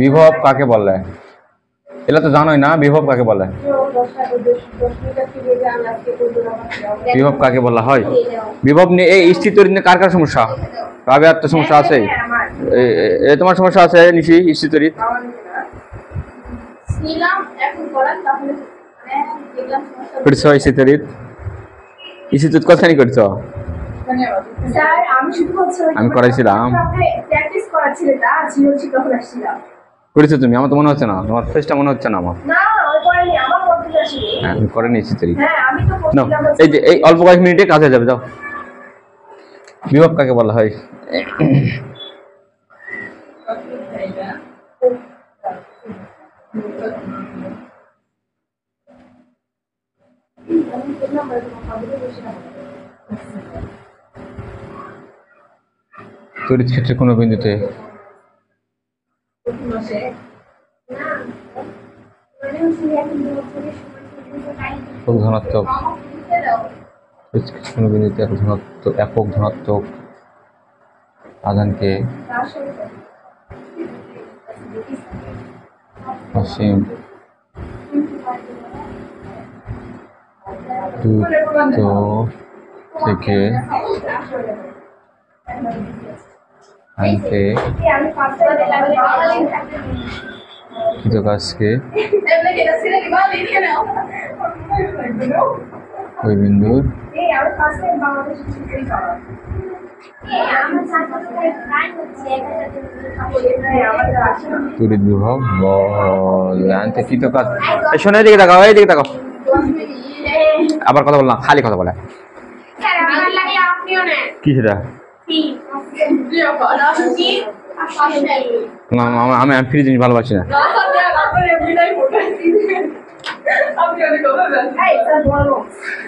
বিভব কাকে বলে? এটা তো জানোই না, বিভব কাকে বলে? বিভব কাকে বলা হয়? বিভব নিয়ে এই স্থিতির নিয়ে কার কার সমস্যা? রাবেয়ার তো সমস্যা আছে, তোমার সমস্যা আছে নিশি স্থিতির? করছো স্থিতির? স্থিতির কতখানি করছো? আমি করাইছিলাম। করেছো তুমি? আমার তো মনে হচ্ছে না, তোমার ফেসটা মনে হচ্ছে না আমার। হ্যাঁ আমি করে নিয়েছি তৈরি। এই যে এই অল্প কয়েক মিনিটে কাজ হয়ে যাবে, যাও। বিভব কাকে বলা হয়? তড়িৎ ক্ষেত্রে কোনো বিন্দুতে ধনাত্মক, কোনো বিন্দুতে একক ধনাত্মক আধানকে অসীম দূরত্ব থেকে আনতে কাজকে ওই বিন্দুর তড়িৎ বিভব বলে। আনতে কৃত কাজ। শোনো এদিকে তাকাও, এইদিকে তাকাও। আবার কথা বললাম, খালি কথা বলে কি সেটা? আমি ফ্রি জিনিস ভালোবাসি না।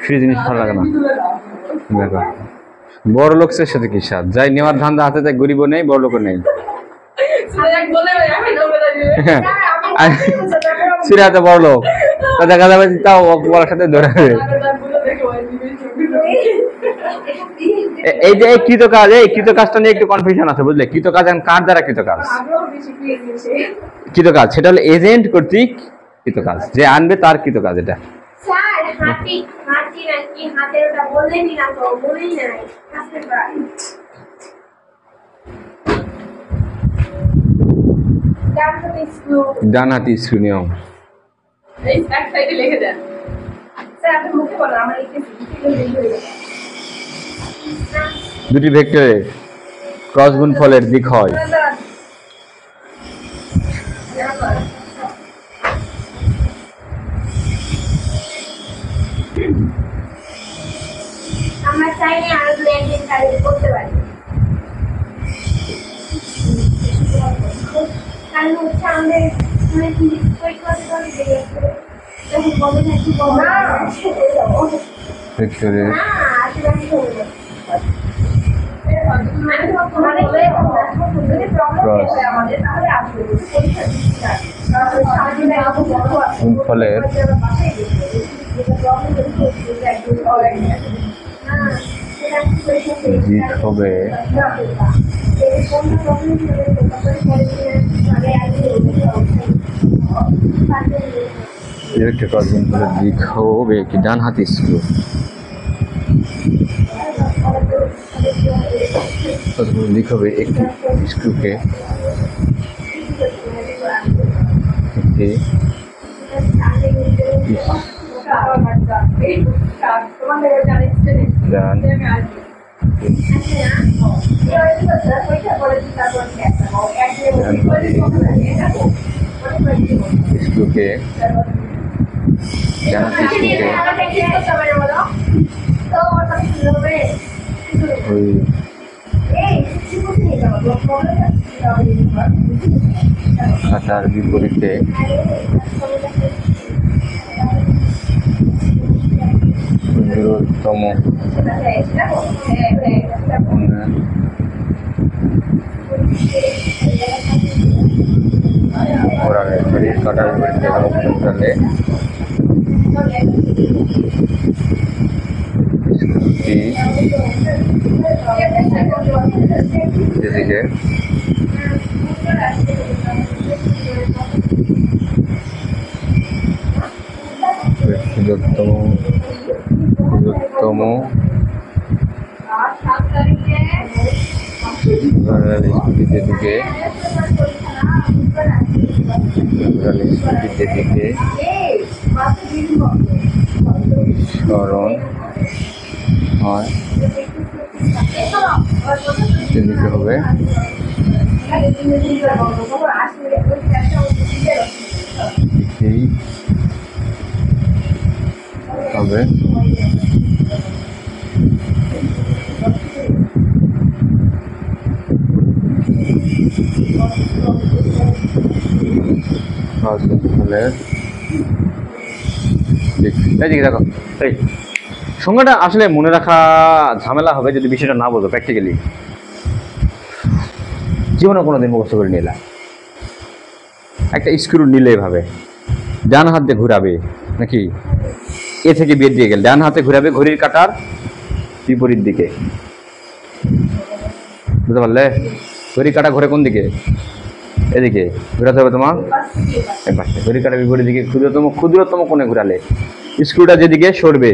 ফ্রি জিনিস ভালো লাগে না। বড় লোকের সাথে কি সাথ? যাই নেওয়ার ধান্দা হাতে, তাই গরিবও নেই, বড় লোকও নেই। সিরাতে বড় লোক দেখা যাবে, তাও বলার সাথে ধরে। এই যে কৃত কাজ, এই কৃত কাজটা নিয়ে একটু কনফিউশন আছে, বুঝলে? কৃত কাজ কার দ্বারা কৃত কাজ? কৃত কাজ সেটা হলো এজেন্ট কর্তৃক কৃত কাজ, যে আনবে তার কৃত কাজ। এটা ডানহাতি স্ক্রু নিয়ম। দুটি ভেক্টরের ক্রস গুণফলের দিক হয় আমরা চাইলে আরো দু একদিন কাজ করতে পারি, কারণ হচ্ছে আমাদের ফিজিক্স পরীক্ষা যখন বলে থাকি ভেক্টরের গুণফলের দিক হবে দিক হবে কি ডানহাতি স্ক্রু। দিক হবে একটি স্ক্রুকে স্ক্রুকে খাতার বিপরীতে দূরতম শরীর কাটার বিপরীতে স্কুটি যেদিকে ক্ষুদ্রতম স্কুটি যেদিকে স্মরণ হয় সেদিকে হবে দিকেই হবে দেখো এই সংজ্ঞাটা আসলে মনে রাখা ঝামেলা হবে যদি বিষয়টা না বোঝো প্র্যাকটিক্যালি। জীবনে কোনোদিন মুখস্থ করে নিলা একটা স্ক্রু নিলে এভাবে ডান হাত দিয়ে ঘুরাবে নাকি এ থেকে বের দিয়ে গেলে ডান হাতে ঘুরাবে ঘড়ির কাঁটার বিপরীত দিকে, বুঝতে পারলে? ঘড়ির কাঁটা ঘুরে কোন দিকে? এদিকে ঘুরাতে হবে তোমার পাশে। ঘড়ির কাঁটা বিপরীত দিকে ক্ষুদ্রতম কোণে ঘুরালে স্ক্রুটা যেদিকে সরবে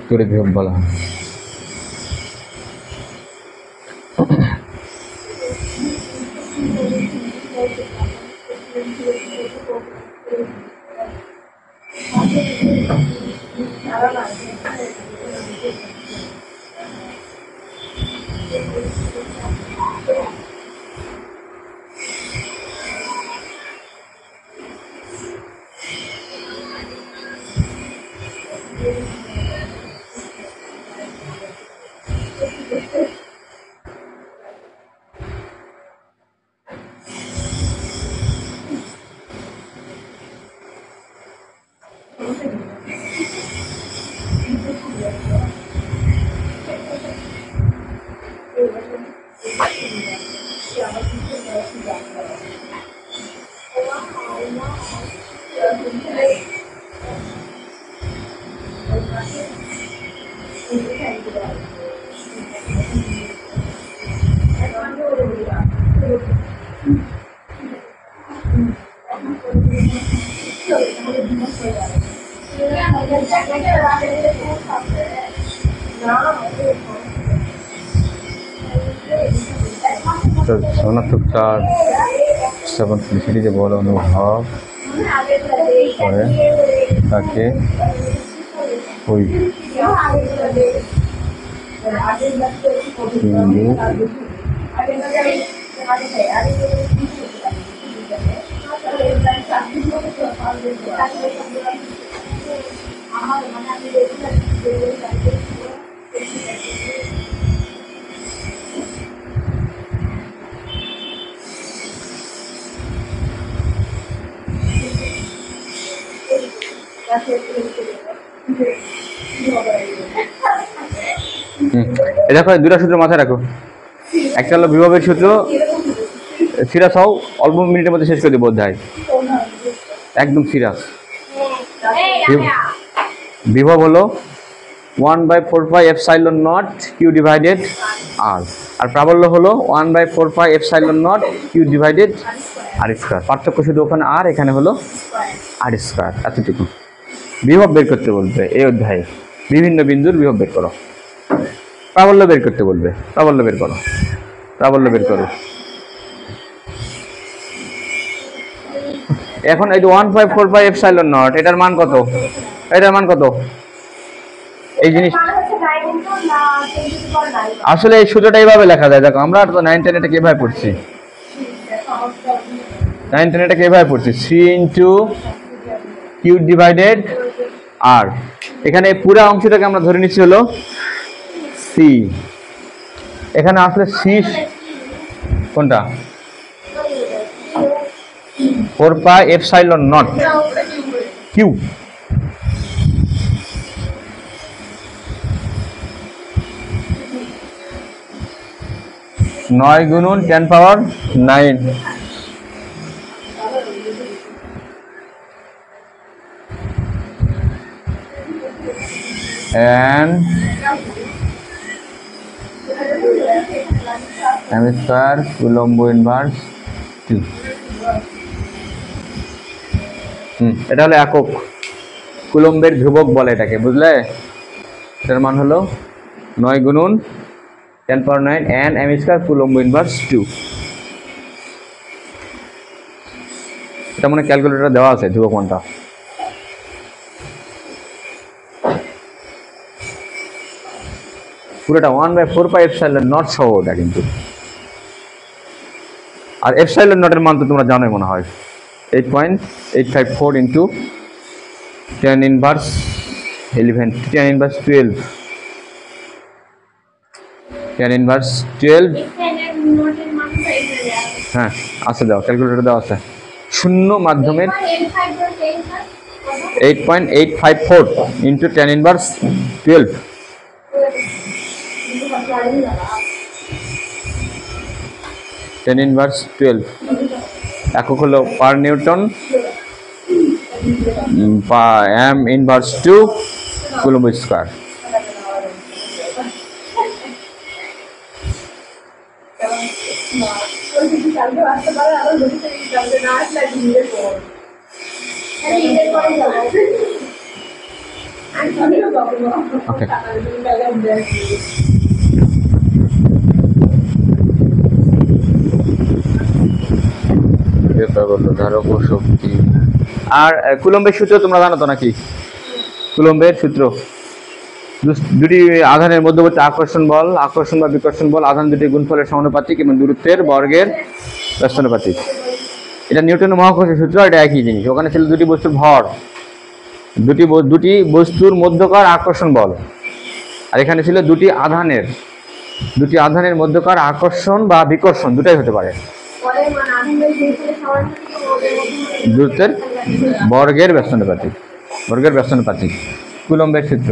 তড়িৎ বিভব বলা হয়। ধনাত্মক চার্জ সিম্পলিসিটি যে বড় অনুভব করে তাকে ওই দেখো দুটা সূত্র মাথায় রাখো। একটা হলো বিভবের সূত্র, সিরাস হও, অল্প মিনিটের মধ্যে শেষ করে দেবো অধ্যায়, একদম সিরাস। বিভব হলো 1/4πε0 Q ডিভাইডেড R, আর প্রাবল্য হলো 1/4πε0 Q ডিভাইডেড R স্কয়ার। পার্থক্য শুধু ওখানে আর এখানে হলো R স্কয়ার, এতটুকু। বিভব বের করতে বলবে এই অধ্যায়ে, বিভিন্ন বিন্দুর বিভব বের করো। প্রাবল্য বের করতে বলবে, প্রাবল্য বের করো। প্রাবল্য বের করো। এখন এই যে 1.45 এপসাইলন নট, এটার মান কত? এটার মান কত? এই জিনিস আসলে এই সূত্রটা এইভাবে লেখা যায়। দেখো আমরা তো 9 10 এটাকে এভাবে পড়ছি, 9 10 এটাকে এভাবে পড়ছি, সি ইন্টু কিউ ডিভাইডেড আর। এখানে পুরো অংশটাকে আমরা ধরে নিচ্ছি হলো সি। এখানে আসলে সি কোনটা? 4 পাই এপসাইলন নট কিউ। নয় গুণন 10 পাওয়ার 9 and m square coulomb inverse 2। এটা হলো একক কুলম্বের ধ্রুবক বলে এটাকে, বুঝলে? এটার মান হলো 9 গুণন 10 পাওয়ার 9 and m square coulomb inverse 2। এটা মনে ক্যালকুলেটর দেওয়া আছে ধ্রুবক মানটা। পুরোটা 1/4 পাই এপসাইলন নট সহ ওটা কিন্তু। আর এপসাইলন নটের মান তো তোমরা জানোই মনে হয়, 8.854 ইন্টু 10 ইনভার্স 11 10 ইনভার্স 12 10 ইনভার্স 12। হ্যাঁ আছে, দাও ক্যালকুলেটর দেওয়া আছে। শূন্য মাধ্যমের 8.854 ইন্টু 10 ইনভার্স 12 10 ইনভার্স 12 একক হলো per newton, m inverse 2 coulomb square. Okay, ধারক ও শক্তি। আর কুলম্বের সূত্র তোমরা জানো তো নাকি? কুলম্বের সূত্র দুটি আধানের মধ্যবর্তী আকর্ষণ বল, আকর্ষণ বা বিকর্ষণ বল আধান দুটি গুণফলের সমানুপাতিক এবং দূরত্বের বর্গের ব্যস্তানুপাতিক। এটা নিউটনের মহাকর্ষের সূত্র, এটা একই জিনিস। ওখানে ছিল দুটি বস্তুর ভর, দুটি বস্তুর মধ্যকার আকর্ষণ বল, আর এখানে ছিল দুটি আধানের মধ্যকার আকর্ষণ বা বিকর্ষণ, দুটাই হতে পারে। দূরত্বের বর্গের ব্যস্তানুপাতিক কুলম্বের সূত্র।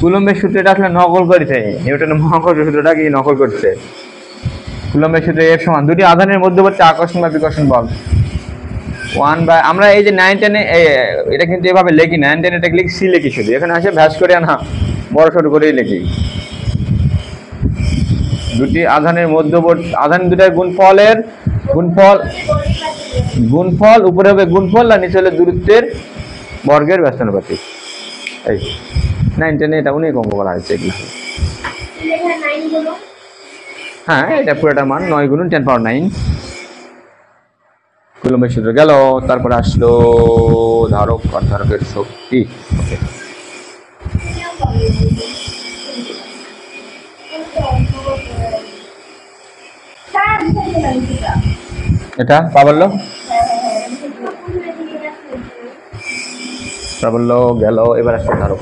কুলম্বের সূত্রটা আসলে নকল করেছে, নিউটনের মহাকর্ষের সূত্রটা কি নকল করছে। কুলম্বের সূত্র এর সমান দুটি আধানের মধ্যবর্তী আকর্ষণ বা বিকর্ষণ বল 1 বাই, আমরা এই যে 9 10 এটা কিন্তু এভাবে লিখি, 9 10 এটা লিখি সি লিখি, শুধু এখানে আসে ভ্যাস করে না বড় ছোট করেই লিখি। দুটি আধানের মধ্যবর্তী আধান দুটার গুণফল উপরে হবে গুণফল আর নিচে হলে দূরত্বের বর্গের ব্যস্তানুপাতিক। এই 9 10 এটা অনেক অঙ্ক করা হয়েছে এগুলো। হ্যাঁ, এটা পুরোটা মান 9 গুণন 10 পাওয়ার 9 কুলম্বের সূত্র গেল। তারপরে আসলো ধারক আর ধারকের শক্তি। ওকে, এটা প্রাবল্য গেল। এবার আসছে ধারক।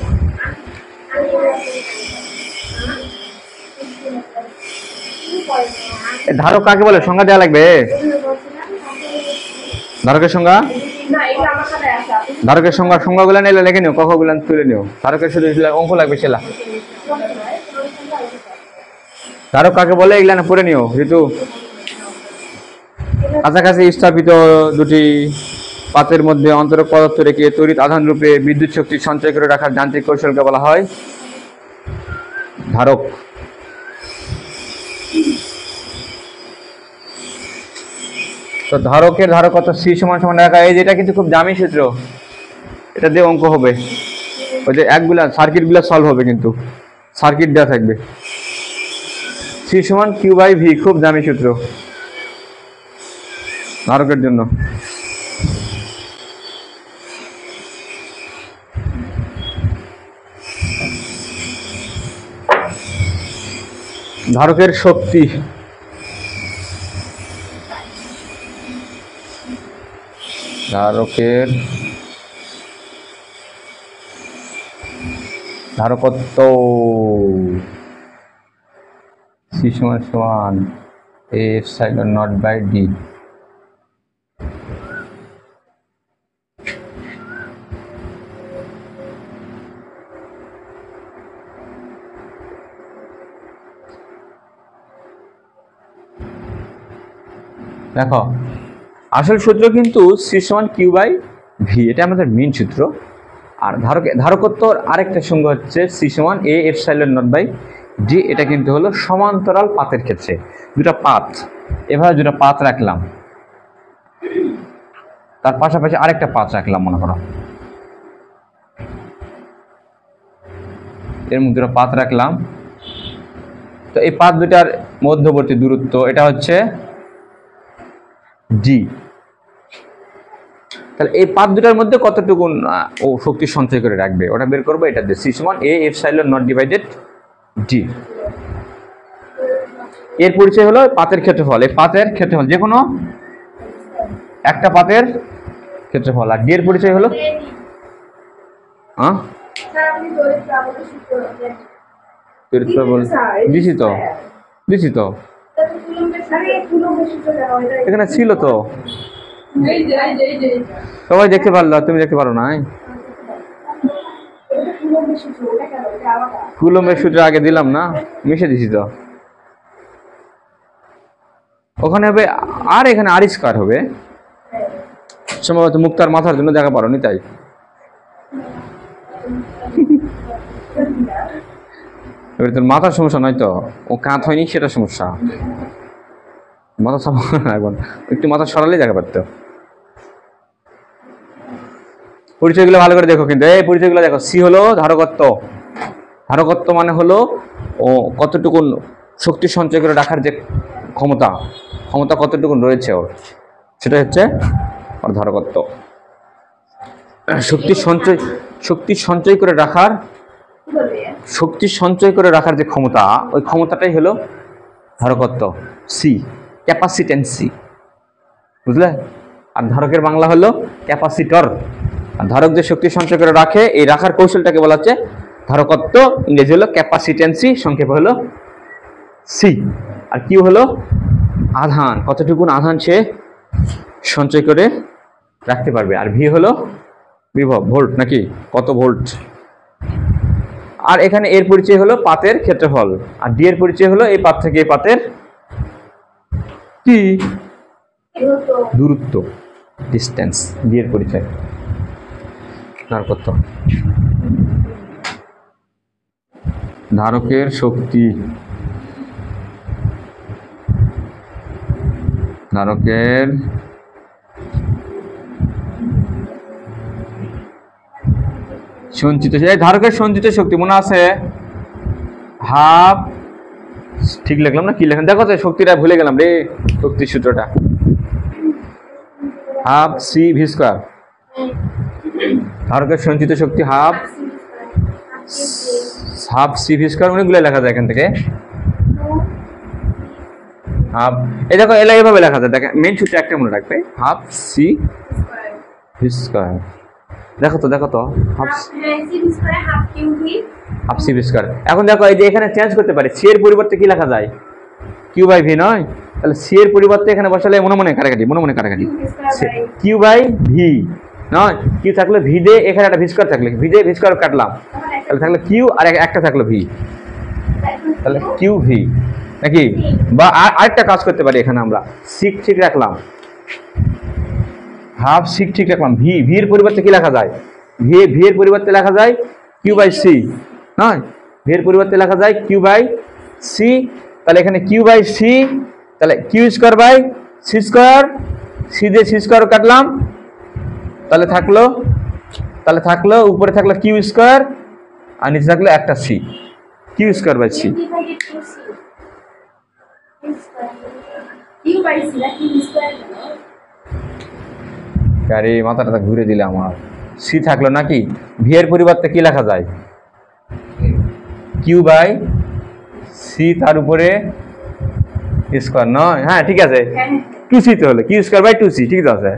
ধারক কাকে বলে সংজ্ঞা দেওয়া লাগবে? ধারকের সংজ্ঞাগুলো নিলে লিখে নিও, কখগুলো তুলে নিও। ধারকের শুধু অঙ্ক লাগবে সেলা। ধারক কাকে বলে এগুলা না পড়ে নিও। ঋতু কাছাকাছি স্থাপিত দুটি পাতের মধ্যে অন্তরক পদার্থ রেখে তড়িৎ আধান রূপে বিদ্যুৎ শক্তি সঞ্চয় করে রাখার যান্ত্রিক কৌশলকে বলা হয় ধারক। তো ধারকের ধারকত্ব সি সমান সমান রাখা, এই যেটা কিন্তু খুব দামি সূত্র। এটা দিয়ে অঙ্ক হবে, ওই যে একগুলা সার্কিটগুলো সলভ হবে, কিন্তু সার্কিট দেওয়া থাকবে। সি সমান কিউ বাই ভি, খুব দামি সূত্র ধারকের জন্য। ধারকের শক্তি, ধারকত্ব সি সমান সমান A epsilon naught by D. দেখো আসল সূত্র কিন্তু সি সমান কিউ বাই ভি, এটা আমাদের মেন সূত্র। আর ধারকত্বর আরেকটা সংজ্ঞা হচ্ছে সি সমান A epsilon naught by D. এটা কিন্তু হলো সমান্তরাল পাতের ক্ষেত্রে দুটা পাত, এভাবে দুটা পাত রাখলাম, তার পাশাপাশি আরেকটা পাত রাখলাম মনে করো, এর মধ্যে দুটো পাত রাখলাম। তো এই পাত দুটার মধ্যবর্তী দূরত্ব এটা হচ্ছে ডি। তাহলে এই পাত দুটার মধ্যে কতটুকু ও শক্তি সঞ্চয় করে রাখবে ওটা বের করবো। এটা দিয়ে সি সমান A epsilon not divided D. এর পরিচয় হলো পাতের ক্ষেত্রফল। এই পাতের ক্ষেত্রফল যে কোনো একটা পাতের ক্ষেত্রফল। আর ডি এর পরিচয় হলো দিছি তো এখানে ছিল তো, সবাই দেখতে পারলো, তুমি দেখতে পারো না? কুলম্বের সূত্র আগে দিলাম না, মিশে দিছি তো। ওখানে হবে আর, এখানে আর স্কয়ার হবে সম্ভবত। মুক্তার মাথার জন্য দেখা পারো নি, তাই এবার তোর মাথার সমস্যা নয় তো, ও কাঁধ হয়নি সেটা সমস্যা। মাথা এখন একটু মাথা সরালেই দেখা পারতো। পরিচয়গুলো ভালো করে দেখো, কিন্তু এই পরিচয়গুলো দেখো। সি হলো ধারকত্ব, ধারকত্ব মানে হলো ও কতটুকু শক্তি সঞ্চয় করে রাখার যে ক্ষমতা, ক্ষমতা কতটুকু রয়েছে ওর, সেটা হচ্ছে ওর ধারকত্ব। শক্তি সঞ্চয় করে রাখার যে ক্ষমতা, ওই ক্ষমতাটাই হলো ধারকত্ব। সি ক্যাপাসিটেন্সি, বুঝলে? আর ধারকের বাংলা হলো ক্যাপাসিটর। আর ধারক যে শক্তি সঞ্চয় করে রাখে, এই রাখার কৌশলটাকে বলা হচ্ছে ধারকত্ব। ইংরেজি হলো ক্যাপাসিটেন্সি, সংক্ষেপে হলো সি। আর কিউ হলো আধান, কতটুকু আধান সে সঞ্চয় করে রাখতে পারবে। আর ভি হলো বিভব, ভোল্ট নাকি, কত ভোল্ট। আর এখানে এর পরিচয় হলো পাতের ক্ষেত্রফল। আর ডি এর পরিচয় হলো এই পাত থেকে এই পাতের কি দূরত্ব, ডিস্টেন্স। ডি এর পরিচয় ধারকত্ব। ধারকের শক্তি, ধারকের সঞ্চিত, ধারকের সঞ্চিত শক্তি মনে আছে? হাফ, ঠিক লিখলাম না? কি লিখলাম দেখো তো, শক্তিটা ভুলে গেলাম রে, শক্তির সূত্রটা হাফ সি ভি স্কয়ার। ধারকের সঞ্চিত শক্তি হাফ সি ভি স্কয়ার। অনেকগুলো লেখা যায় এখান থেকে। হাফ, এই দেখো এলা এভাবে লেখা যায়, দেখেন মেন সূত্র একটা মনে রাখবে, হাফ সি ভি স্কয়ার। দেখো তো হাফ সি ভি স্কয়ার। এখন দেখো এই যে এখানে চেঞ্জ করতে পারি, সি এর পরিবর্তে কি লেখা যায়? কিউ বাই ভি নয়? তাহলে সি এর পরিবর্তে এখানে বসালে মনে কাটাকাটি কিউ বাই ভি নয়, কিউ থাকলে ভি দে, এখানে একটা ভি স্কয়ার থাকলে ভি দে, ভি স্কয়ার কাটলাম, তাহলে থাকলে কিউ আর একটা থাকলো ভি, তাহলে কিউ ভি নাকি। বা আরেকটা কাজ করতে পারি, এখানে আমরা সিক ঠিক রাখলাম, হাফ সিক ঠিক রাখলাম, ভি এর পরিবর্তে কি লেখা যায়? ভি এর পরিবর্তে লেখা যায় কিউ বাই সি নয়, ভি এর পরিবর্তে লেখা যায় কিউ বাই সি। তাহলে এখানে কিউ বাই সি, তাহলে Q square by C square, C দিয়ে সি স্কয়ার কাটলাম, তাহলে তাহলে থাকলো উপরে থাকলো কিউ স্কোয়ার আর নিচে থাকলো একটা C, Q square by C. Divided two C Q by C না কিউ স্কয়ার আরে মাথাটা ঘুরে দিলে আমার। সি থাকলো নাকি, ভি এর পরিবর্তে কি লেখা যায়, কিউ বাই সি তার উপরে স্কোয়ার নয়, হ্যাঁ ঠিক আছে, টু সি তো হলো Q square by two C, ঠিক আছে।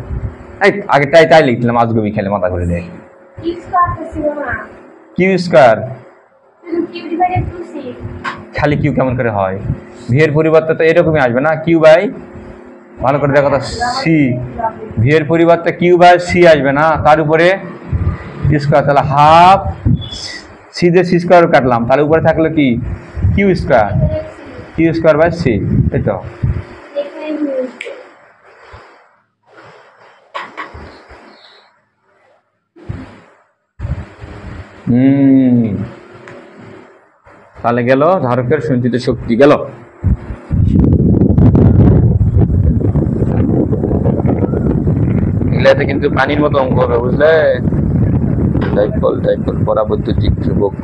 এই আগে তাই লিখলাম, আজগবি খেলে মাথা ঘুরে দেয়। কিউ স্কয়ার তো ছিল না, Q square Q divided two C খালি কিউ কেমন করে হয়, ভি এর পরিবর্তে তো এরকমই আসবে না, কিউ বাই, ভালো করে দেখো তো, সি, ভি এর পরিবর্তে কিউ বাই সি আসবে না, তার উপরে স্কোয়ার, তাহলে হাফ সি দিয়ে সি স্কোয়ার কাটলাম, তাহলে উপরে থাকলো কি Q square, Q square by C, এই তো। তাহলে গেল ধারকের সঞ্চিত শক্তি গেল। এগুলাতে কিন্তু পানির মতো অঙ্ক হবে, বুঝলে, ডাইপোল পরাবৈদ্যুতিক ধ্রুবক।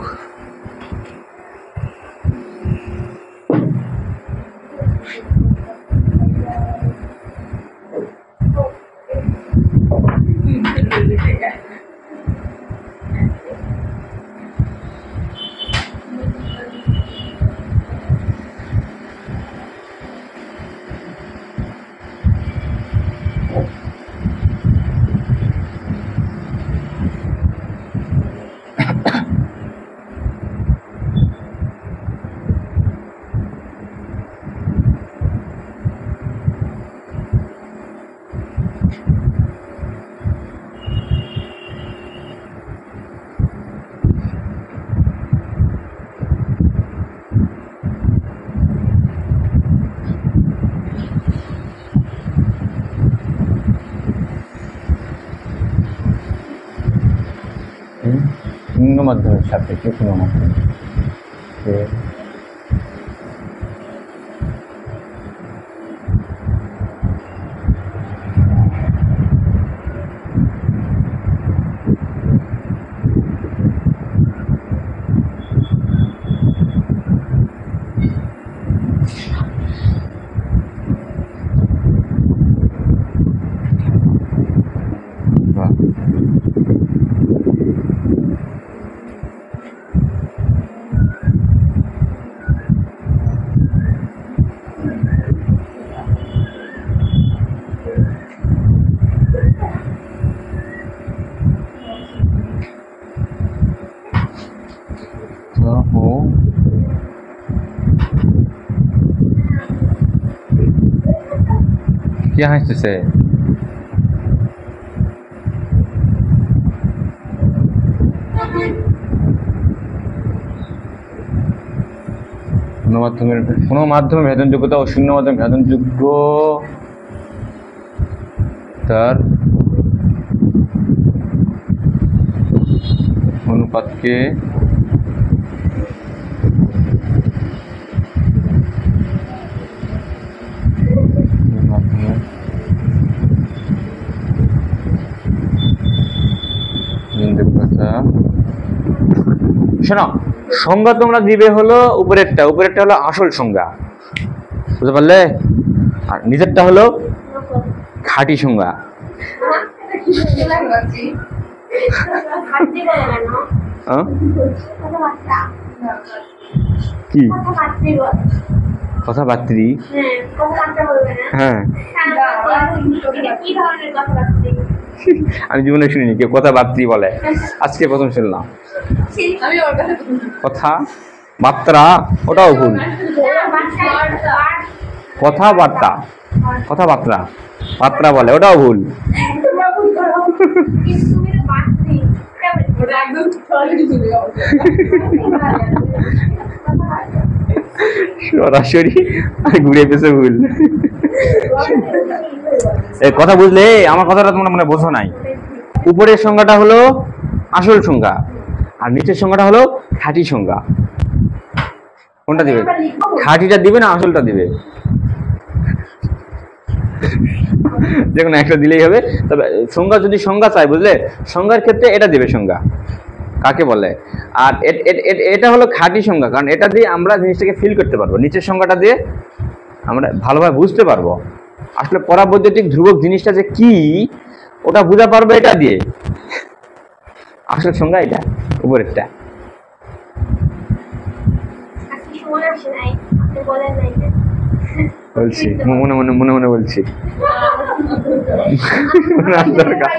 নিম্ন মাধ্যমের সাপেক্ষে কোনো মাধ্যম কি হাসতেছে? কোনো মাধ্যমে ভেদনযোগ্যতা ও শূন্য মাধ্যমে ভেদনযোগ্য তার অনুপাতকে শোনো, সংজ্ঞা তোমরা দিবে হলো উপরেরটা হলো আসল সংজ্ঞা, বুঝতে পারলে, আর নিচেরটা হলো খাঁটি সংজ্ঞা। কি কথাবার্তি? হ্যাঁ, আমি জীবনে শুনিনি কেউ কথাবার্তি বলে, আজকে প্রথম শুনলাম। কথা বার্তা ওটাও ভুল, কথাবার্তা বার্তা বলে ওটাও ভুল। সরাসরি ঘুরে পেছে ভুল। কথা বুঝলে আমার কথাটা তোমরা মনে বোঝো নাই। উপরের সংজ্ঞাটা হলো আসল সংজ্ঞা আর নিচের সংজ্ঞাটা হলো খাঁটি সংজ্ঞা। কোনটা দিবে? খাঁটিটা দিবে না আসলটা দিবে? যে কোনো একটা দিলেই হবে। তবে সংজ্ঞা যদি সংজ্ঞা চাই, বুঝলে, সংজ্ঞার ক্ষেত্রে এটা দেবে সংজ্ঞা কাকে বলে। আর এটা হলো খাঁটি সংজ্ঞা, কারণ এটা দিয়ে আমরা জিনিসটাকে ফিল করতে পারবো, নিচের সংজ্ঞাটা দিয়ে আমরা ভালোভাবে বুঝতে পারবো আসলে পরাবৈদ্যুতিক ধ্রুবক জিনিসটা যে কি, ওটা বোঝা পারবে এটা দিয়ে। আসল সংজ্ঞা এটা উপরেরটা। আজকে সময় আসে নাই, আপনি বলেন নাই যে। বলছি মনে মনে মনে মনে বলছি। দরকার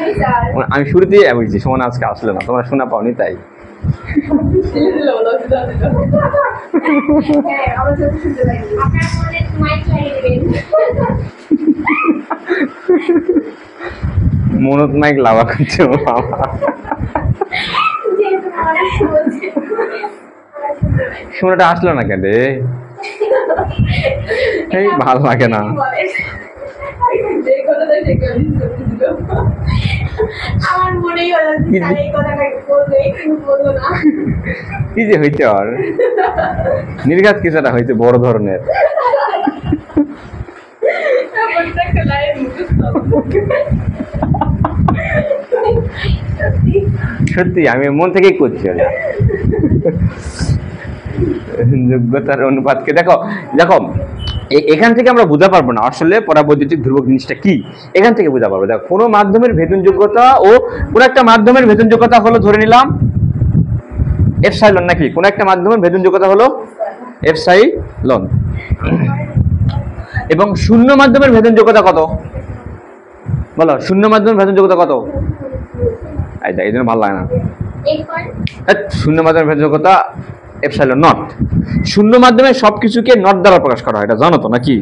আমি শুরুতেই বলছি সুমন আজকে আসলে না, তোমরা শোনা পাওনি তাই। হ্যাঁ, আমরা যত শুনতে পারি। আপনারা বললেন মাইক লাগিয়ে দেবেন। মনত মাইক লাভা করছে বাবা। যেহেতু আমরা শুনছি, আমরা শুনতে পারি। শোনাটা আসলো না কেন রে? এই ভালো লাগে না। আমার মনেই হলো যে স্যার এই কথাটা বলবে, কিন্তু বললো না। কি যে হইতে আর নির্ঘাত কিছুটা হইতে বড় ধরনের। সত্যি আমি মন থেকেই করছি ওটা। যোগ্যতার অনুপাতকে দেখো দেখো এখান থেকে আমরা বুঝতে পারবো না আসলে পরাবৈদ্যুতিক ধ্রুবক জিনিসটা কি, এখান থেকে বুঝতে পারবো। দেখো কোনো মাধ্যমের ভেদন যোগ্যতা ও কোনো একটা মাধ্যমের ভেদন যোগ্যতা হলো ধরে নিলাম এপসাইলন, নাকি কোনো একটা মাধ্যমের ভেদন যোগ্যতা হলো এপসাইলন, এবং শূন্য মাধ্যমের ভেদন যোগ্যতা কত বলো? শূন্য মাধ্যমের ভেদন যোগ্যতা কত? এই জন্য ভালো লাগে না। শূন্য মাধ্যমের ভেদন যোগ্যতা এপসাইলন নট। শূন্য মাধ্যমে সবকিছুকে নট দ্বারা প্রকাশ করা হয়, এটা জানো তো নাকি?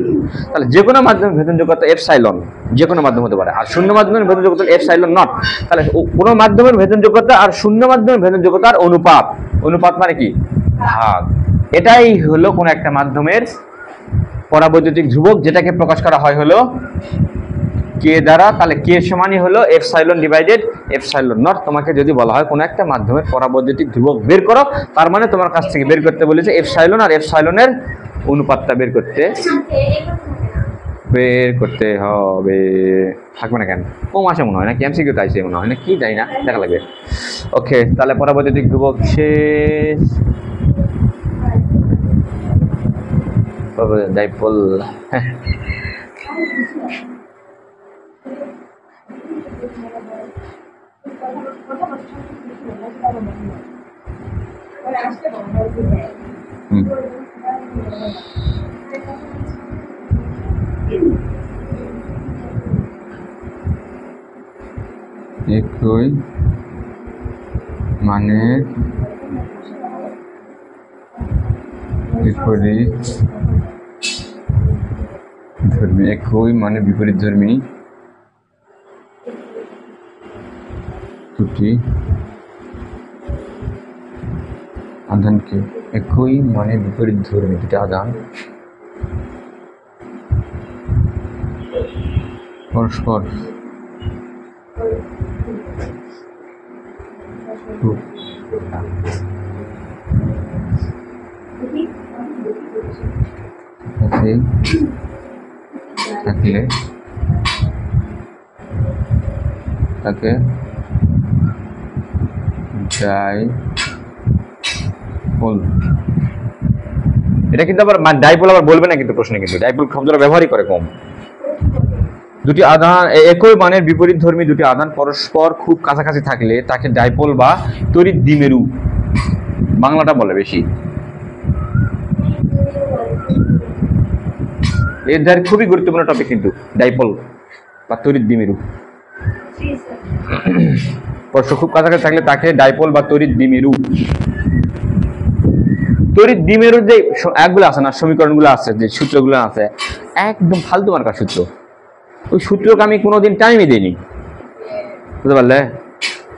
তাহলে যে কোনো মাধ্যমের ভেদন যোগ্যতা এপসাইলন, যে কোনো মাধ্যম হতে পারে। আর শূন্য মাধ্যমের ভেদন যোগ্যতা এপসাইলন নট। তাহলে কোনো মাধ্যমের ভেদন যোগ্যতা আর শূন্য মাধ্যমের ভেদন যোগ্যতার অনুপাত, অনুপাত মানে কি? ভাগ। এটাই হলো কোন একটা মাধ্যমের পরাবৈদ্যুতিক ধ্রুবক, যেটাকে প্রকাশ করা হয় হলো কে দ্বারা। তাহলে কে সমানই হলো এপসাইলন ডিভাইডেড এপসাইলন নট। তোমাকে যদি বলা হয় কোনো একটা মাধ্যমের পরাবৈদ্যুতিক ধ্রুবক বের করো, তার মানে তোমার কাছ থেকে বের করতে বলেছে এপসাইলন আর এপসাইলনের অনুপাতটা বের করতে হবে। থাকবে না কেন? কম আসে মনে হয়, না কি এমসিকিউ তাইছে মনে হয়, না কি জানি না, দেখা লাগবে। ওকে, তাহলে পরাবৈদ্যুতিক ধ্রুবক শেষ। ডাইপোল একই মানে বিপরীত ধর্মী, একই মানে বিপরীত ধর্মী দুটি আধানকে, একই মানে বিপরীত ধর্মী দুটি আধান পরস্পর থাকলে তাকে ডাইপোল। এটা কিন্তু আবার ডাইপোল আবার বলবে না কিন্তু প্রশ্নে, কিন্তু ডাইপোল শব্দটা ব্যবহারই করে কম। দুটি আধান একই মানের বিপরীত ধর্মী দুটি আধান পরস্পর খুব কাছাকাছি থাকলে তাকে ডাইপোল বা তড়িৎ দ্বিমেরু বাংলাটা বলে বেশি। এর ধারে খুবই গুরুত্বপূর্ণ টপিক কিন্তু ডাইপোল বা তড়িৎ দ্বিমেরু। পরস্পর খুব কাছাকাছি থাকলে তাকে ডাইপোল বা তড়িৎ দ্বিমেরু। তড়িৎ দ্বিমেরুর যে একগুলো আছে না, সমীকরণগুলো আছে, যে সূত্রগুলো আছে, একদম ফালতু মার্কার সূত্র। ওই সূত্রকে আমি কোনোদিন টাইমই দিইনি, বুঝতে পারলে?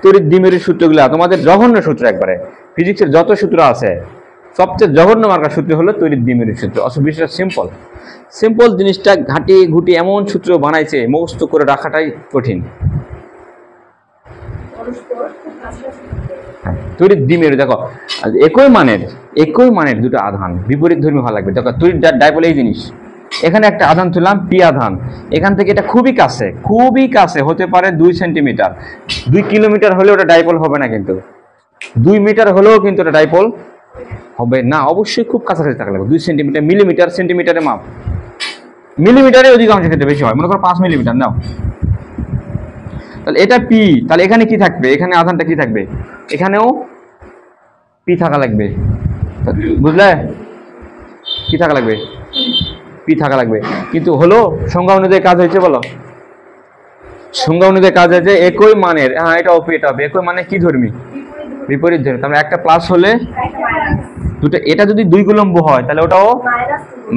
তড়িৎ দ্বিমেরুর সূত্রগুলো তোমাদের জঘন্য সূত্র, একবারে ফিজিক্সের যত সূত্র আছে সবচেয়ে জঘন্য মার্কার সূত্র হলো তড়িৎ দ্বিমেরুর সূত্র। অথচ বিষয়টা সিম্পল, সিম্পল জিনিসটা ঘাটি ঘুটি এমন সূত্র বানাইছে, মুখস্থ করে রাখাটাই কঠিন। তড়িৎ দ্বিমেরু দেখো একই মানের দুটো আধান বিপরীত ধর্মী হওয়া লাগবে। দেখো তড়িৎ ডাইপোল এই জিনিস, এখানে একটা আধান তুললাম পি আধান, এখান থেকে এটা খুবই কাছে হতে পারে 2 সেন্টিমিটার, 2 কিলোমিটার হলেও ওটা ডাইপোল হবে না, কিন্তু 2 মিটার হলেও কিন্তু এটা ডাইপোল হবে না, অবশ্যই খুব কাছাকাছি থাকা লাগবে। 2 সেন্টিমিটার, মিলিমিটার, সেন্টিমিটারে মাপ, মিলিমিটারে অধিকাংশ ক্ষেত্রে বেশি হয়, মনে করো 5 মিলিমিটার নাও, তাহলে এটা পি, তাহলে এখানে কি থাকবে, এখানে আধানটা কি থাকবে, এখানেও পি থাকা লাগবে, বুঝলে, কি থাকা লাগবে, পি থাকা লাগবে। কিন্তু হলো সংজ্ঞা অনুযায়ী কাজ হয়েছে, বলো সংজ্ঞা অনুযায়ী কাজ হয়েছে একই মানের, হ্যাঁ এটা পি এটা হবে, একই মানে কি ধর্মী, বিপরীত ধর্মী, তাহলে একটা প্লাস হলে দুটো, এটা যদি 2 কুলম্ব হয় তাহলে ওটাও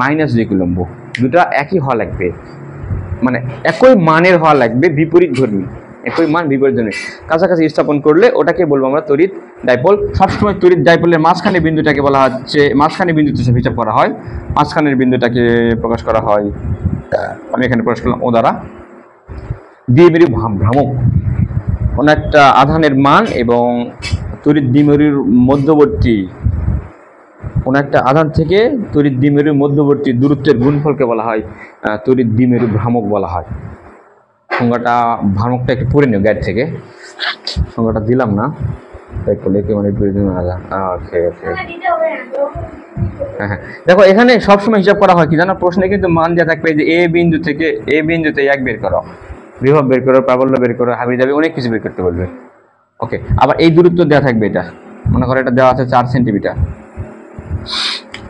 -2 কুলম্ব, দুটা একই হওয়া লাগবে, মানে একই মানের হওয়া লাগবে, বিপরীত ধর্মী, একই মান বিপরীত ধর্মী, কাছাকাছি স্থাপন করলে ওটাকে বলবো আমরা তড়িৎ ডাইপোল। সবসময় তড়িৎ ডাইপোলের মাঝখানে বিন্দুটাকে বলা হচ্ছে, মাঝখানে বিন্দুতে হিসাব করা হয়, মাঝখানের বিন্দুটাকে প্রকাশ করা হয়, আমি এখানে প্রকাশ করলাম ও দ্বারা। দ্বিমেরু ভ্রামক, কোন একটা আধানের মান এবং তড়িৎ দ্বিমেরুর মধ্যবর্তী, কোন একটা আধান থেকে তড়িৎ দ্বিমেরুর মধ্যবর্তী দূরত্বের গুণফলকে বলা হয় তড়িৎ দ্বিমেরু ভ্রামক বলা হয়। সংজ্ঞাটা, ভ্রামকটা একটু পড়ে নিও গাইড থেকে, সংজ্ঞাটা দিলাম না, তাই করলে কি মানে হ্যাঁ, দেখো এখানে সবসময় হিসাব করা হয় কি জানো, প্রশ্নে কিন্তু মান দেওয়া থাকবে যে এ বিন্দু থেকে এ বিন্দুতে এক বের করো, বিভব বের করো, প্রাবল্য বের করো, হাবিজাবি অনেক কিছু বের করতে বলবে। ওকে, আবার এই দূরত্ব দেওয়া থাকবে, এটা মনে করো এটা দেওয়া আছে 4 সেন্টিমিটার,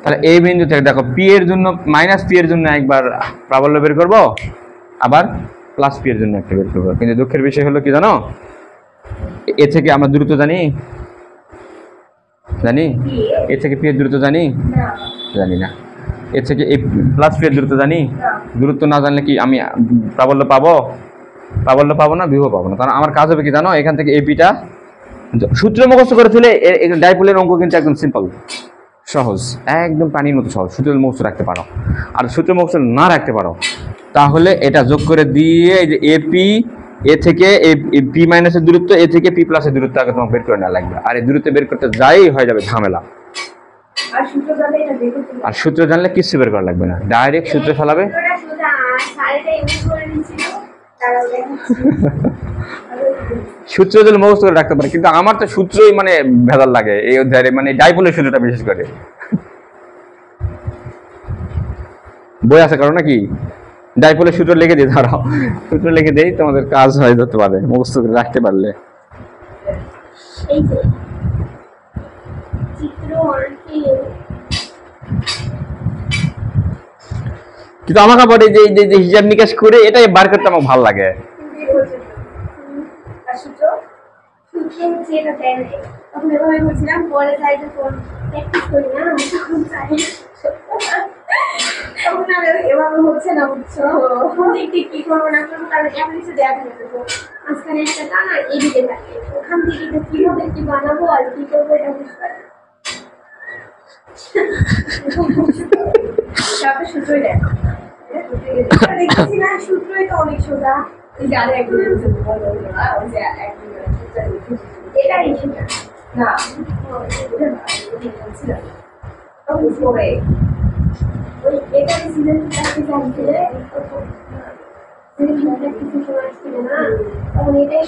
তাহলে এই বিন্দু থেকে দেখো পি এর জন্য -পি এর জন্য একবার প্রাবল্য বের করব, আবার +পি এর জন্য একটা বের করব। কিন্তু দুঃখের বিষয় হলো কি জানো, এ থেকে আমরা দূরত্ব জানি, এ থেকে পি এর দূরত্ব জানি না, এ থেকে এই +পি এর দূরত্ব জানি, দূরত্ব না জানলে কি আমি প্রাবল্য পাবো না, বিভব পাবো না। কারণ আমার কাজ হবে কি জানো, এখান থেকে এপিটা সূত্র মুখস্থ করে ফেলে ডাইপোলের অঙ্ক কিন্তু একদম সিম্পল, সহজ, একদম পানির মতো সহজ। সূত্র মুখস্থ রাখতে পারো, আর সূত্র মুখস্থ না রাখতে পারো তাহলে এটা যোগ করে দিয়ে এই যে এপি, এ থেকে পি মাইনাসের দূরত্ব, এ থেকে পি প্লাসের দূরত্ব আগে তোমাকে বের করে নেওয়া লাগবে, আর এই দূরত্ব বের করতে যাই হয়ে যাবে ঝামেলা। আর সূত্র জানলে কিছু বের করা লাগবে না, ডাইরেক্ট সূত্রে ফেলাবে। সূত্র যদি মুখস্থ করে রাখতে পারে, কিন্তু আমার তো সূত্রই মানে ভেজাল লাগে এই অধ্যায়ে, মানে ডাইপোলের সূত্রটা বিশেষ করে। বই আছে কারণ নাকি ডাইপোলের সূত্র লিখে দিই, ধরো সূত্র লিখে দেই, তোমাদের কাজ হয়ে যেতে পারে মুখস্থ করে রাখতে পারলে। কিন্তু আমাকে বলে যে হিসাব নিকাশ করে এটাই বার করতে আমার ভালো লাগে। এভাবে হচ্ছে না, বুঝছো, কি করবো না করবো, কারণ এমন কিছু দেওয়া থাকে, মাঝখানে একটা টানা এদিকে থাকে, ওখান থেকে কিভাবে কি বানাবো আর কি করবো এটা বুঝতে পারি। সূত্রই দেখো, দেখেছি না, সূত্রই তো অনেক সোজা, ওই যে আরো একদিন এটাই সেটা না, ওই এটা সিজন চাকরি চাইছিলে কিছু সময় আসছিল না, তখন এটাই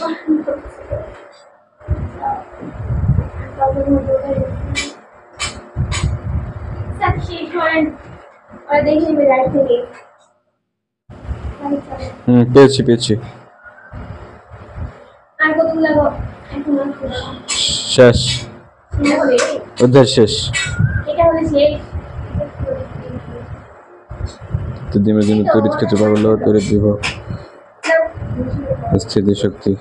শেষ করেন দেখে নেবে রাইট থেকে। পেয়েছি আর কতগুলো শেষ, অধ্যায় শেষ। এটা হলে শেষ। দ্বিমেরুর জন্য তড়িৎ ক্ষেত্র, প্রাবল্য, তড়িৎ বিভব, স্থিতি শক্তি।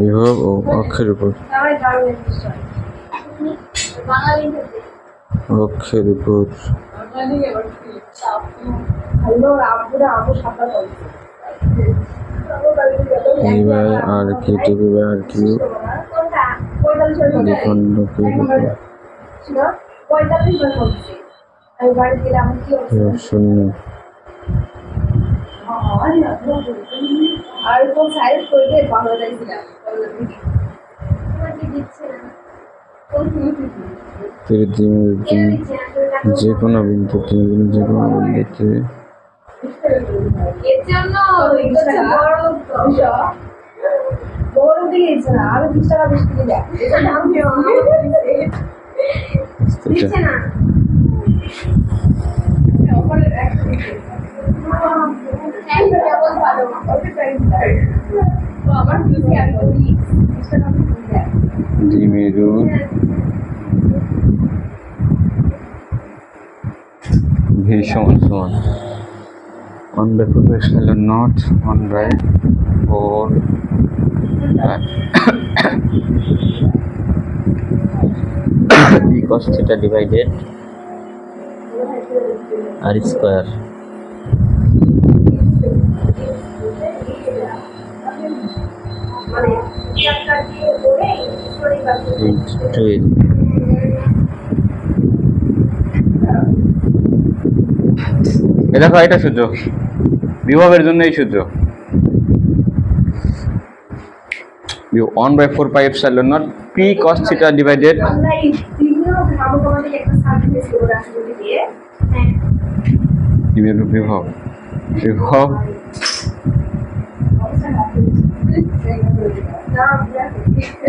বিভব ও অক্ষের উপর, অক্ষের উপর আর কি টিভি আর কি শূন্য আর তো সাইজ করতে ভালো লাগছিলাম তোমাকে দিচ্ছে না তড়িৎ দ্বিমেরুর যে কোনো বিন্দুতে এর জন্য বড় দিয়েছে না আরো 20 টাকা বেশি দিয়ে দেয় এটা আমিও দিচ্ছে না দ্বিমেরু ভি সমান সমান 1/4 epsilon naught 1/4 B cos theta divided R square মানে চারটা দিয়ে করে সরি দেখো এটা সূত্র বিভবের জন্য এই সূত্র 1/4 pi epsilon naught P cos theta divided আমরা এই বিভিন্ন ভ্রামকমাত্রিক একটা সার্ফেস করে রাশি দিয়ে হ্যাঁ বিভব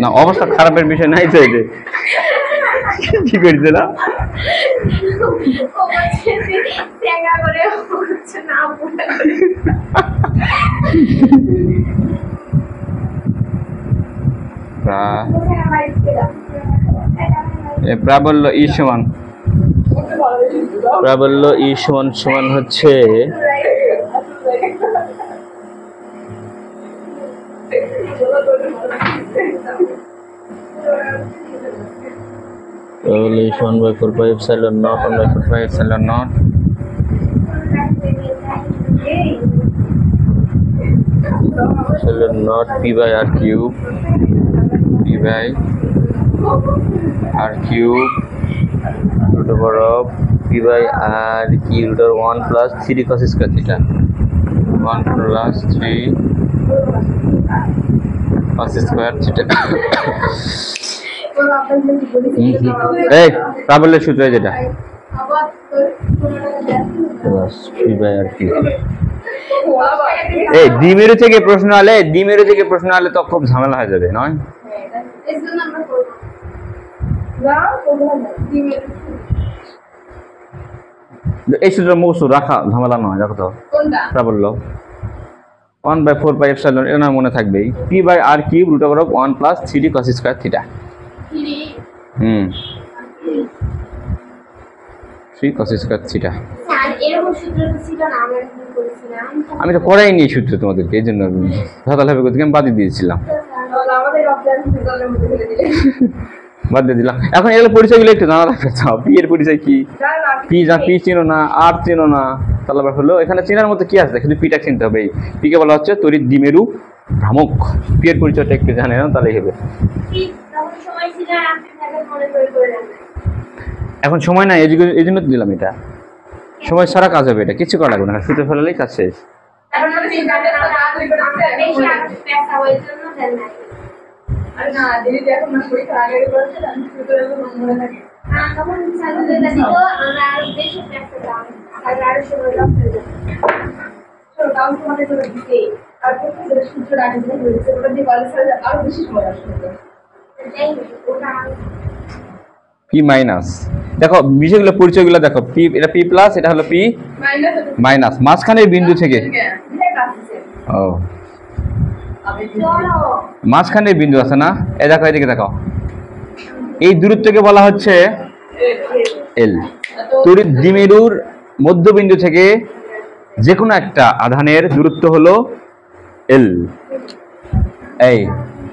না অবস্থা খারাপের বিষয় নাই তো এতে কি করছে না প্রাবল্য ই সমান সমান হচ্ছে প্রাবল্য ই সমান 1/4 pi epsilon naught 1/4 pi epsilon naught P by R cube root over of p by r q root over 1 plus 3 cos square theta 1 plus 3 cos square theta এই প্রাবল্যের সূত্র যেটা plus p by r q এই দ্বিমেরু থেকে প্রশ্ন হলে তো খুব ঝামেলা হয়ে যাবে নয় এই সূত্র মুখস্থ রাখা ঝামেলা নয় দেখো তো প্রাবল্য 1/4 পাই এপসাইলন এটা না মনে থাকবেই p বাই r cube root over of 1 plus 3 cos square theta 3 cos square theta আমি তো করাইনি এই সূত্র তোমাদেরকে এই জন্য ভেতাল হবে আমি বাদ দিয়েছিলাম বাদ দিয়ে দিলাম এখন এগুলো পরিচয়গুলো একটু জানা রাখতে চাও পি এর পরিচয় কি পি চিনো না আর চিনো না তাহলে আবার হলো এখানে চেনার মতো কি আছে কিন্তু পিটা চিনতে হবে পি কে বলা হচ্ছে তড়িৎ দ্বিমেরু ভ্রামক পি এর পরিচয়টা একটু জানে না তাহলেই হবে এখন সময় নাই এই জন্য তো দিলাম এটা সময় ছাড়া কাজ হবে এটা কিছু করা লাগবে না শুতে ফেলালেই কাজ শেষ আর না দিদি এখন না পরীক্ষা আগে করেছে আমি সুতরাং মনে থাকে তখন চালুতে দিত আমরা আরো বেশি প্র্যাকটিস করতাম আর আরো সময় লাগতো তো কাউন্ট তোমাদের করে দিতে আর প্রথম যে সূত্র রাখতে হয়েছে ওটা দিয়ে কলেজ আরো বেশি সময় আসবে ওটা পি মাইনাস দেখো বিষয়গুলো পরিচয়গুলো দেখো পি এটা পি প্লাস এটা হলো পি মাইনাস মাঝখানের বিন্দু থেকে ও মাঝখানের বিন্দু আছে না এই দেখো এদিকে দেখো এই দূরত্বকে বলা হচ্ছে এল তড়িৎ দ্বিমেরুর মধ্যবিন্দু থেকে যে কোনো একটা আধানের দূরত্ব হলো এল এই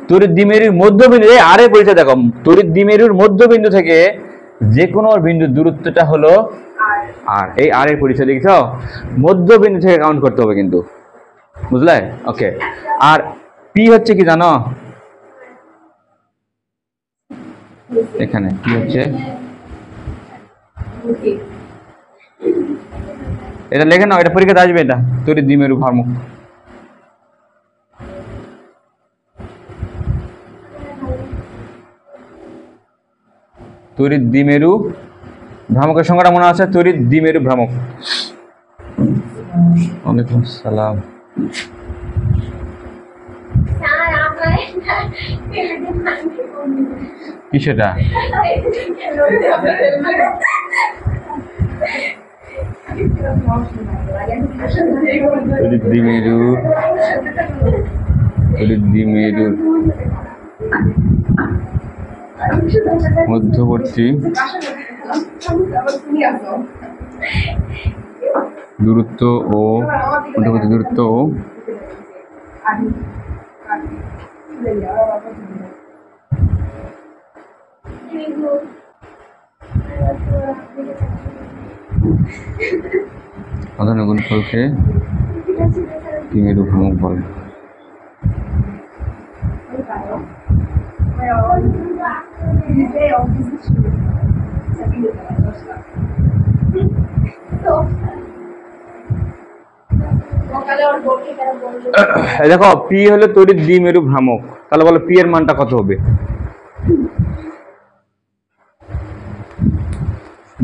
তড়িৎ দ্বিমেরুর মধ্যবিন্দু এই আরে পরিচয় দেখো তড়িৎ দ্বিমেরুর মধ্যবিন্দু থেকে যে কোনো বিন্দুর দূরত্বটা হলো আর এই আর এর পরিচয় লিখছো মধ্যবিন্দু থেকে কাউন্ট করতে হবে কিন্তু বুঝলে ওকে আর পি হচ্ছে কি জানো এখানে কি হচ্ছে এটা লেখে নাও এটা পরীক্ষাতে আসবে এটা তড়িৎ দ্বিমেরু ভ্রামক তড়িৎ দ্বিমেরু ভ্রামকের সংখ্যাটা মনে আছে? তড়িৎ দ্বিমেরু ভ্রামক। ওয়ালাইকুম আসসালাম। স্যার আমার কি সেটা? তড়িৎ দ্বিমেরু, তড়িৎ দ্বিমেরুর মধ্যবর্তী দূরত্ব ও মধ্যবর্তী দূরত্ব ও আধান গুণফলকে দ্বিমেরু ভ্রামক বলে। এই দেখো পি হলো তড়িৎ দ্বিমেরু ভ্রামক, তাহলে বলো পি এর মানটা কত হবে?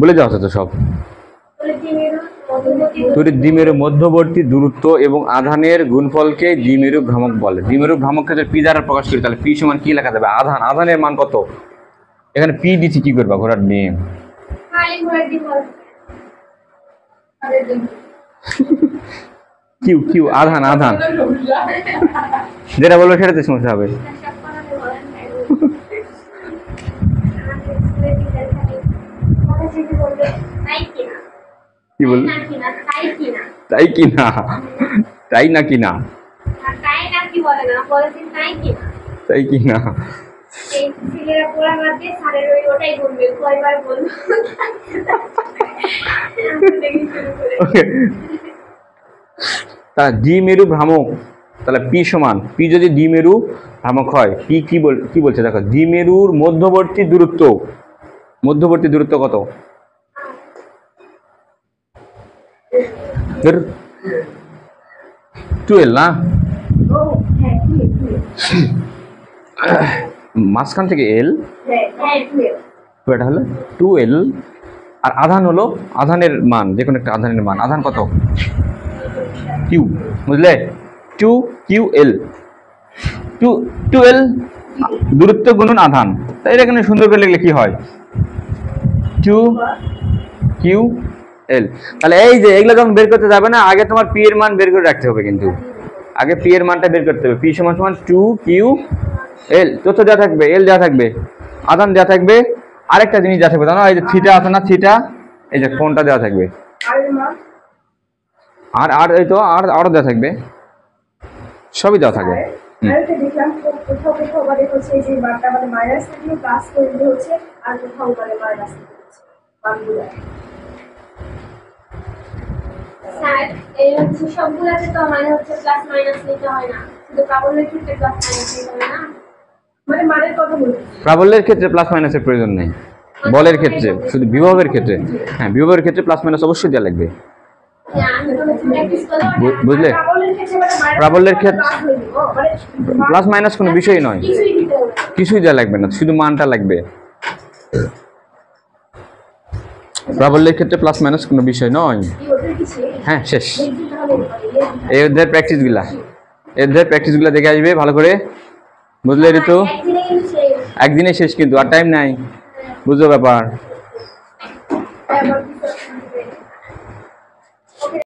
বলে যাও তো সব। তড়িৎ দ্বিমেরু মধ্যবর্তী দূরত্ব এবং আধানের গুণফলকে দ্বিমেরু ভ্রামক বলে। দ্বিমেরু ভ্রামক ক্ষেত্রে পি দ্বারা প্রকাশ করি, তাহলে পি সমান কি লেখা যাবে? আধান। আধানের মান কত? এখানে পি দিচ্ছি, কি করবা? ঘোড়ার ডিম। কিউ কিউ আধান, আধান যেটা বলবো সেটাতে সমস্যা হবে। কি বল? তাই কি না? তাই না কি না? তাই কি না? তা দ্বিমেরু ভ্রামক, তাহলে পি সমান, পি যদি দ্বিমেরু ভ্রামক হয়, পি কি বলছে দেখো, দ্বিমেরুর মধ্যবর্তী দূরত্ব, মধ্যবর্তী দূরত্ব কত? টুয়েলভ না? মাঝখান থেকে এল, এটা হলো টুয়েলভ। আর আধান হলো, আধানের মান, যে কোনো একটা আধানের মান। আধান কত? কিউ, বুঝলে? টু কিউ এল, টুয়েলভ দূরত্ব গুণন আধান। তাই এটা এখানে সুন্দর করে লিখলে কি হয়? Two Q L. তাহলে এই যে এগুলো যখন বের করতে যাবে না, আগে তোমার পি এর মান বের করে রাখতে হবে, কিন্তু আগে পি এর মানটা বের করতে হবে। পি সমান সমান টু কিউ এল, তথ্য দেওয়া থাকবে, এল দেওয়া থাকবে, আধান দেওয়া থাকবে, আরেকটা জিনিস দেওয়া থাকবে, জানো? এই যে থিটা আছে না, থিটা, এই যে কোণটা দেওয়া থাকবে, আর এই তো আরো দেওয়া থাকবে, সবই দেওয়া থাকবে। স্যার এই হচ্ছে সবগুলাতে তো মানে হচ্ছে প্লাস মাইনাস নিতে হয় না, শুধু প্রাবল্যের ক্ষেত্রে প্লাস মাইনাস নিতে হয় না, মানে মানের কথা বলছি। প্রাবল্যের ক্ষেত্রে প্লাস মাইনাসের প্রয়োজন নেই, বলের ক্ষেত্রে, শুধু বিভবের ক্ষেত্রে, হ্যাঁ বিভবের ক্ষেত্রে প্লাস মাইনাস অবশ্যই দেওয়া লাগবে, বুঝলে? প্রাবল্যের ক্ষেত্রে প্লাস মাইনাস কোনো বিষয় নয়, কিছুই দেওয়া লাগবে না, শুধু মানটা লাগবে। প্রাবল্যের ক্ষেত্রে প্লাস মাইনাস কোনো বিষয় নয়। হ্যাঁ শেষ। এই অধ্যায়ের প্র্যাকটিসগুলা দেখে আসবে ভালো করে, বুঝলে ঋতু? একদিনে শেষ কিন্তু, আর টাইম নাই, বুঝলো ব্যাপার?